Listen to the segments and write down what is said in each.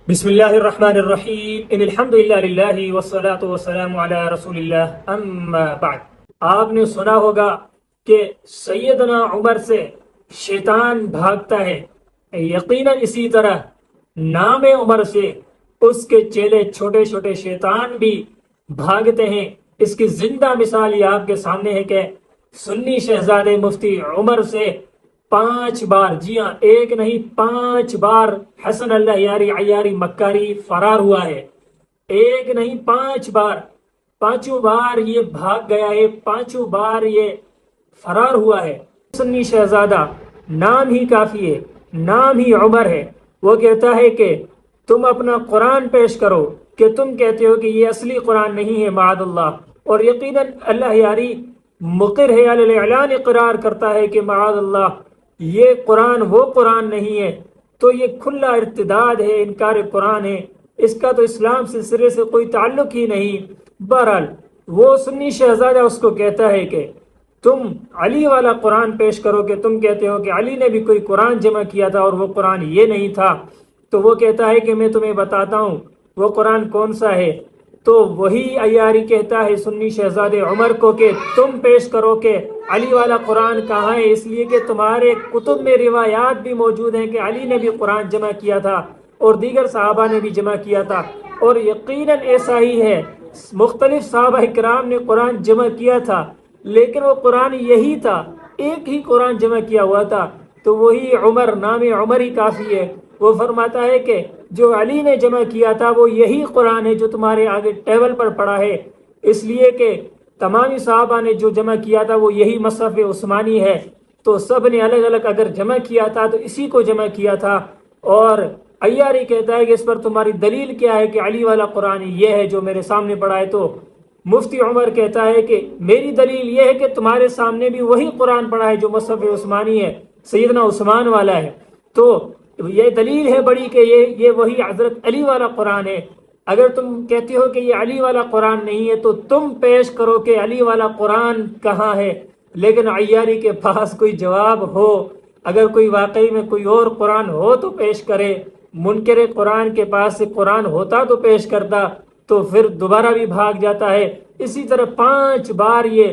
بسم اللہ الرحمن الرحیم ان الحمدللہ للہ والصلاة والسلام علی رسول اللہ اما بعد۔ آپ نے سنا ہوگا کہ سیدنا عمر سے شیطان بھاگتا ہے، یقیناً اسی طرح نام عمر سے اس کے چیلے چھوٹے چھوٹے شیطان بھی بھاگتے ہیں۔ اس کی زندہ مثال یہ آپ کے سامنے ہے کہ سنی شہزادے مفتی عمر سے 5 بار، جی ہاں ایک نہیں 5 بار حسن اللہ یاری عیاری مکاری فرار ہوا ہے۔ ایک نہیں 5 بار، 5 بار یہ بھاگ گیا ہے، 5 بار یہ فرار ہوا ہے۔ سنی شہزادہ نام ہی کافی ہے، نام ہی عمر ہے۔ وہ کہتا ہے کہ تم اپنا قرآن پیش کرو کہ تم کہتے ہو کہ یہ اصلی قرآن نہیں ہے معاذ اللہ، اور یقیناً اللہ یاری مقر ہے، علی الاعلان اقرار کرتا ہے کہ معاذ اللہ یہ قرآن وہ قرآن نہیں ہے، تو یہ کھلا ارتداد ہے، انکار قرآن ہے، اس کا تو اسلام سے سرے سے کوئی تعلق ہی نہیں۔ بہرحال وہ سنی شہزادہ اس کو کہتا ہے کہ تم علی والا قرآن پیش کرو کہ تم کہتے ہو کہ علی نے بھی کوئی قرآن جمع کیا تھا اور وہ قرآن یہ نہیں تھا۔ تو وہ کہتا ہے کہ میں تمہیں بتاتا ہوں وہ قرآن کون سا ہے۔ تو وہی عیاری کہتا ہے سنی شہزادے عمر کو کہ تم پیش کرو کہ علی والا قرآن کہاں ہے، اس لیے کہ تمہارے کتب میں روایات بھی موجود ہیں کہ علی نے بھی قرآن جمع کیا تھا اور دیگر صحابہ نے بھی جمع کیا تھا، اور یقیناً ایسا ہی ہے، مختلف صحابہ کرام نے قرآن جمع کیا تھا لیکن وہ قرآن یہی تھا، ایک ہی قرآن جمع کیا ہوا تھا۔ تو وہی عمر، نام عمر ہی کافی ہے، وہ فرماتا ہے کہ جو علی نے جمع کیا تھا وہ یہی قرآن ہے جو تمہارے آگے ٹیبل پر پڑا ہے، اس لیے کہ تمامی صحابہ نے جو جمع کیا تھا وہ یہی مصحف عثمانی ہے، تو سب نے الگ الگ اگر جمع کیا تھا تو اسی کو جمع کیا تھا۔ اور عیاری کہتا ہے کہ اس پر تمہاری دلیل کیا ہے کہ علی والا قرآن یہ ہے جو میرے سامنے پڑا ہے۔ تو مفتی عمر کہتا ہے کہ میری دلیل یہ ہے کہ تمہارے سامنے بھی وہی قرآن پڑا ہے جو مصحف عثمانی ہے، سیدنا عثمان والا ہے، تو یہ دلیل ہے بڑی کہ یہ وہی حضرت علی والا قرآن ہے۔ اگر تم کہتے ہو کہ یہ علی والا قرآن نہیں ہے تو تم پیش کرو کہ علی والا قرآن کہاں ہے۔ لیکن عیاری کے پاس کوئی جواب ہو، اگر کوئی واقعی میں کوئی اور قرآن ہو تو پیش کرے، منکر قرآن کے پاس سے قرآن ہوتا تو پیش کرتا، تو پھر دوبارہ بھی بھاگ جاتا ہے۔ اسی طرح 5 بار یہ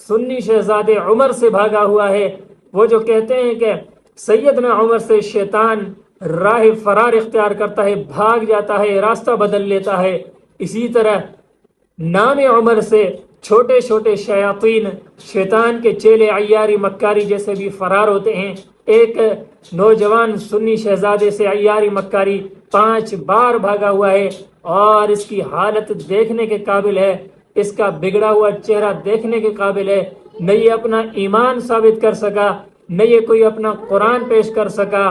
سنی شہزادے عمر سے بھاگا ہوا ہے۔ وہ جو کہتے ہیں کہ سیدنا عمر سے شیطان راہ فرار اختیار کرتا ہے، بھاگ جاتا ہے، راستہ بدل لیتا ہے، اسی طرح نام عمر سے چھوٹے چھوٹے شیاطین، شیطان کے چیلے عیاری مکاری جیسے بھی فرار ہوتے ہیں۔ ایک نوجوان سنی شہزادے سے عیاری مکاری 5 بار بھاگا ہوا ہے، اور اس کی حالت دیکھنے کے قابل ہے، اس کا بگڑا ہوا چہرہ دیکھنے کے قابل ہے۔ نہ یہ اپنا ایمان ثابت کر سکا، نہ یہ کوئی اپنا قرآن پیش کر سکا،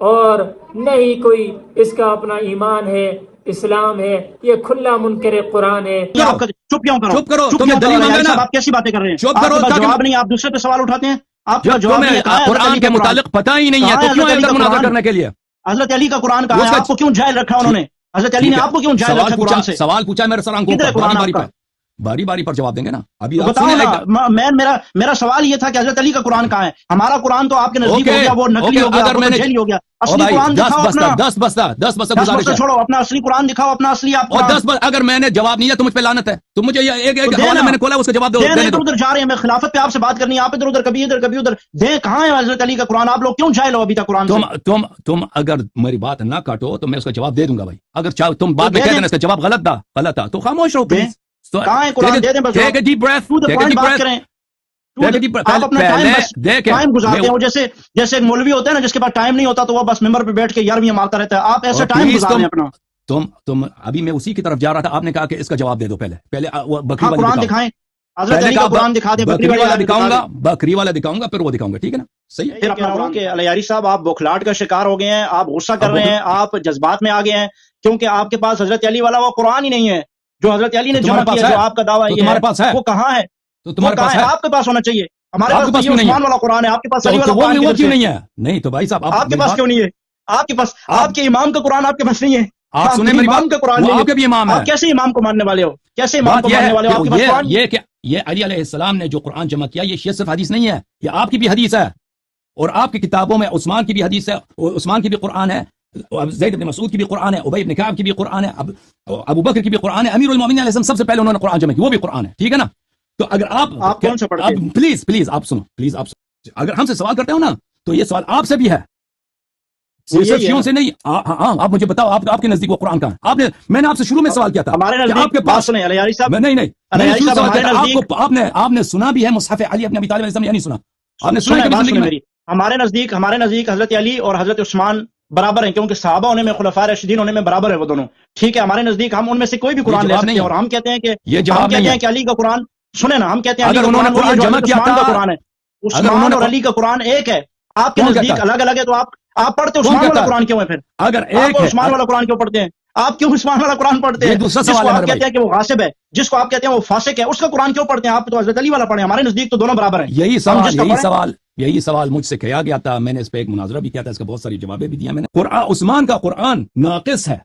اور نہ ہی کوئی اس کا اپنا ایمان ہے، اسلام ہے، یہ کھلا منکر قرآن ہے۔ آپ کا چپ کیوں کرو؟ چپ کرو، چپ تمہیں کیوں دلیل کرو؟ مانگنا، آپ کیسی باتیں کر رہے ہیں؟ چپ آپ کرو کے پاس تاکہ جواب نہیں، آپ دوسرے پہ سوال اٹھاتے ہیں۔ آپ کا جب جواب تمہیں نہیں ہے، کہاں ہے حضرت قرآن علی کے کا قرآن؟ متعلق پتہ ہی نہیں ہے کہاں تو ہے کیوں حضرت آئے علی ادھر کا مناظرہ قرآن؟ کرنے کے لیے؟ حضرت علی کا قرآن کہاں اس ہے؟ کا آپ کو کیوں جاہل رکھا انہوں نے؟ حضرت علی نے آپ کو کیوں جاہل رکھا قرآن سے؟ سوال پوچھا ہے میرے سر آنکھوں کدھر ہے پر، قرآن باری آپ کا؟ پر باری باری پر جواب دیں گے نا۔ ابھی تو آپ بتاؤ سنیں نا، میرا سوال یہ تھا کہ حضرت علی کا قرآن کہاں ہے؟ ہمارا قرآن تو آپ کے نزدیک ہو گیا، وہ نقلی ہو گیا، اگر وہ میں تو نے جعلی ہو گیا۔ اصلی قرآن دکھاؤ اپنا۔ 10 بستہ 10 گزارش مسئلہ ہے، چھوڑو، اپنا اصلی قرآن دکھاؤ، اپنا اصلی آپ اور قرآن۔ اگر میں نے جواب نہیں دیا تو مجھ پہ لعنت ہے، تو مجھے یہ ایک تو دے حوالہ نا، میں نے کھولا اس کا جواب دو، دے دینے ادھر دو۔ ادھر جا رہے ہیں، میں خلافت پہ آپ سے بات کرنی ہے، آپ ادھر ادھر کبھی ادھر کبھی ادھر دیں۔ کہاں ہے حضرت علی کا قرآن؟ آپ لوگ کیوں جاہل ہو ابھی تک قرآن سے؟ تم اگر میری بات نہ کاٹو تو میں اس کا جواب دے دوں گا بھائی۔ اگر تم بعد میں دے کہہ دیں۔ دینا اس کا جواب غلط تھا تو خاموش رہو پلیز۔ کہاں ہے قرآن؟ دے دیں بس۔ Take a deep breath, To the take a point deep بات breath. کریں۔ آپ اپنا ٹائم گزارتے ہیں، وہ جیسے ایک مولوی ہوتا ہے نا جس کے پاس ٹائم نہیں ہوتا تو وہ بس ممبر پہ بیٹھ کے یارویں مارتا رہتا ہے، آپ ایسا ٹائم گزار رہے ہیں اپنا۔ تم ابھی میں اسی کی طرف جا رہا تھا، آپ نے کہا کہ اس کا جواب دے دو پہلے وہ بکری ہاں والی قرآن دکھائیں، حضرت علی کا قرآن دکھا دیں، بکری والا دکھاؤں گا، بکری والا دکھاؤں گا، پھر وہ دکھاؤں گا، ٹھیک ہے نا؟ صحیح ہے۔ پھر اپنا قرآن کہ علیاری صاحب آپ بوکھلاٹ کا شکار ہو گئے ہیں، آپ غصہ کر رہے ہیں، آپ جذبات میں آ گئے ہیں، کیونکہ آپ کے پاس حضرت علی والا وہ قرآن ہی نہیں ہے جو حضرت علی نے جمع کیا، جو آپ کا دعویٰ یہ ہے وہ کہاں ہے؟ تو تمہارے پاس ہے، آپ کے پاس ہونا چاہیے۔ ہمارے پاس یہ نہیں ہے، عثمان والا قرآن ہے، آپ کے پاس علی والا قرآن وہ کیوں نہیں ہے؟ نہیں تو بھائی صاحب آپ کے پاس کیوں نہیں ہے؟ آپ کے پاس آپ کے امام کا قرآن آپ کے پاس نہیں ہے؟ آپ سنیں میری بات، امام کا قرآن آپ کے بھی امام ہے، آپ کیسے امام کو ماننے والے ہو؟ کیسے امام کو ماننے والے ہو؟ آپ کے پاس قرآن یہ کہ یہ علی علیہ السلام نے جو قرآن جمع کیا یہ صرف حدیث نہیں ہے، یہ آپ کی بھی حدیث ہے، اور آپ کی کتابوں میں عثمان کی بھی حدیث ہے، عثمان کی بھی قرآن ہے، زید بن مسعود کی بھی قرآن ہے, ابی بن کعب کی بھی قرآن ہے, ابو بکر کی بھی قرآن ہے, امیر المومنین علیہ السلام سب سے پہلے انہوں نے قرآن جمع کیا, وہ بھی قرآن ہے, ٹھیک ہے نا. تو اگر آپ کون سا پڑھتے ہیں؟ پلیز آپ سنو, پلیز آپ سنو. اگر ہم سے سوال کرتے ہو نا تو یہ سوال آپ سے بھی ہے, صرف شیعوں سے نہیں. ہاں آپ مجھے بتاؤ آپ کے نزدیک وہ قرآن کہاں ہے؟ آپ نے, میں نے آپ سے شروع میں سوال کیا تھا ہمارے نزدیک آپ کے پاس سنیں علی صاحب, نہیں آپ نے سنا بھی ہے مصحف علی ابن ابی طالب علیہ السلام یا نہیں سنا؟ آپ نے سنا ہے کبھی میری؟ ہمارے نزدیک حضرت علی اور حضرت عثمان برابر ہیں, کیونکہ صحابہ ہونے میں, خلفاء راشدین ہونے میں برابر ہے وہ دونوں, ٹھیک ہے. ہمارے نزدیک ہم ان میں سے کوئی بھی قرآن لے سکتے ہیں, اور ہم کہتے ہیں کہ علی کا قرآن, سنیں نا, ہم کہتے ہیں اگر انہوں نے قرآن جمع کیا تھا, قرآن ہے عثمان اور علی کا قرآن ایک ہے. آپ کے نزدیک الگ الگ ہے, تو آپ پڑھتے عثمان والا قرآن کیوں ہے پھر؟ اگر ایک عثمان والا قرآن کیوں پڑھتے ہیں آپ؟ کیوں عثمان والا قرآن پڑھتے ہیں؟ جس کو آپ کہتے ہیں کہ وہ غاصب ہے, جس کو آپ کہتے ہیں وہ فاسق ہے, اس کا قرآن کیوں پڑھتے ہیں آپ؟ تو حضرت علی والا پڑھیں. ہمارے نزدیک تو دونوں برابر ہیں. یہی سوال مجھ سے کیا گیا تھا, میں نے اس پہ ایک مناظرہ بھی کیا تھا, اس کا بہت ساری جوابیں بھی دیا میں نے. عثمان کا قرآن ناقص ہے,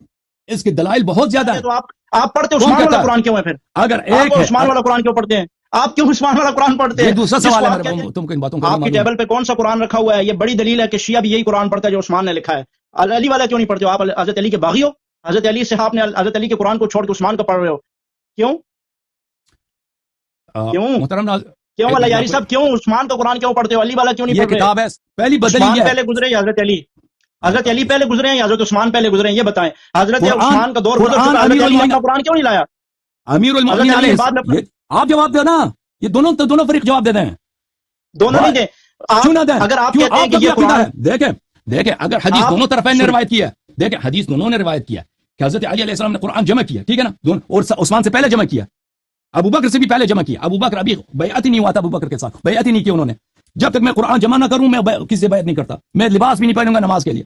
اس کے دلائل بہت زیادہ ہیں. تو آپ پڑھتے عثمان والا قرآن کیوں ہے پھر؟ اگر ایک عثمان والا قرآن کیوں پڑھتے ہیں آپ؟ کیوں عثمان والا قرآن پڑھتے ہیں؟ دوسرا سوال ہے, تم کو ان باتوں آپ کی ٹیبل پہ کون سا قرآن رکھا ہوا ہے؟ یہ بڑی دلیل ہے کہ شیعہ بھی یہی قرآن پڑھتا ہے جو عثمان نے لکھا ہے. علی والا کیوں نہیں پڑھتے ہو آپ؟ حضرت علی کے باغی ہو؟ حضرت علی سے آپ نے حضرت علی کے قرآن کو چھوڑ کے عثمان کا پڑھ رہے ہو, کیوں علی صاحب کیوں عثمان کا قرآن کیوں پڑھتے ہو؟ علی والا کیوں نہیں پڑھ رہے؟ کتاب ہے پہلی بدلی ہے. پہلے گزرے یا حضرت علی پہلے گزرے ہیں یا حضرت عثمان پہلے گزرے ہیں؟ یہ بتائیں. حضرت عثمان کا دور گزر چکا, حضرت علی کا قرآن کیوں نہیں لایا؟ امیر المومنین علیہ, آپ جواب دو نا, یہ دونوں فریق جواب دے دیں. دونوں نہیں دیں. اگر آپ کہتے ہیں کہ یہ قرآن, دیکھیں اگر حدیث دونوں طرف نے روایت کیا ہے, دیکھیں حدیث دونوں نے روایت کیا کہ حضرت علی علیہ السلام نے قرآن جمع کیا, ٹھیک ہے نا, اور عثمان سے پہلے جمع کیا, ابو بکر سے بھی پہلے جمع کیا. ابو بکر ابھی بیعت ہی نہیں ہوا تھا, ابو بکر کے ساتھ بیعت ہی نہیں کی انہوں نے. جب تک میں قرآن جمع نہ کروں میں کسی سے بیعت نہیں کرتا, میں لباس بھی نہیں پہنوں گا نماز کے لیے.